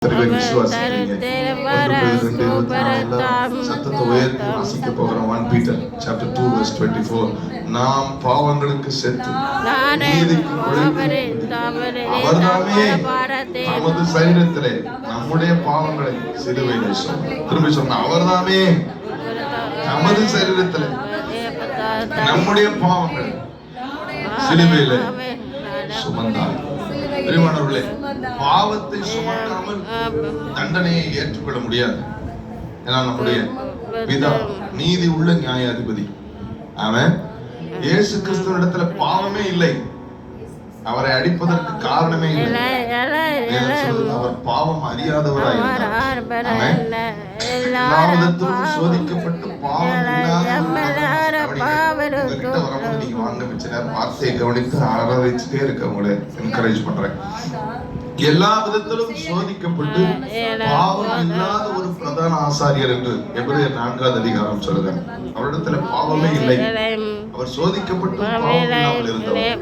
விசுவாசிக்கிறீங்க. சத்தத்தை உயர்த்தி வாசிக்க போகிறோம். 1 Peter chapter 2 verse 24. நாம் பாவங்களுக்கு செத்து நீதிக்கு அவர்தாமே நமது சரீரத்திலே நம்முடைய பாவங்களை சிலுவையிலே சுமந்தார். திரும்பி சொன்ன அவர்தாமே நமது சரீரத்திலே நம்முடைய பாவங்களை சிலுவையிலே சுமந்தார். பிரியமானவர்களே, பாவத்தை சுமக்காமல் தண்டனையை ஏற்றுக்கொள்ள முடியாது. ஏன்னா நம்முடைய பிதா நீதி உள்ள நியாயாதிபதி. அவன் இயேசு கிறிஸ்துவினிடத்துல பாவமே இல்லை. அவரை அடிப்பதற்கு காரணமே இல்லை. அவர் பாவம் அறியாதவராய் இருந்தார். எல்லா விதத்திலும் சோதிக்கப்பட்டு பாவம் நீங்க வாங்க வச்ச நேரம் வார்த்தையை கவனித்து ஆராய்ச்சிட்டே இருக்க உங்களை என்கரேஜ் பண்றேன். எல்லா விதத்திலும் சோதிக்கப்பட்டு பாவம் இல்லாத ஒரு பிரதான ஆசாரியர் என்று எபிரேயர் 4வது அதிகாரம் சொல்லுங்க. அவரிடத்துல பாவமே இல்லை. அவர் சோதிக்கப்பட்டு பாவம் இல்லாமல் இருந்தவர்.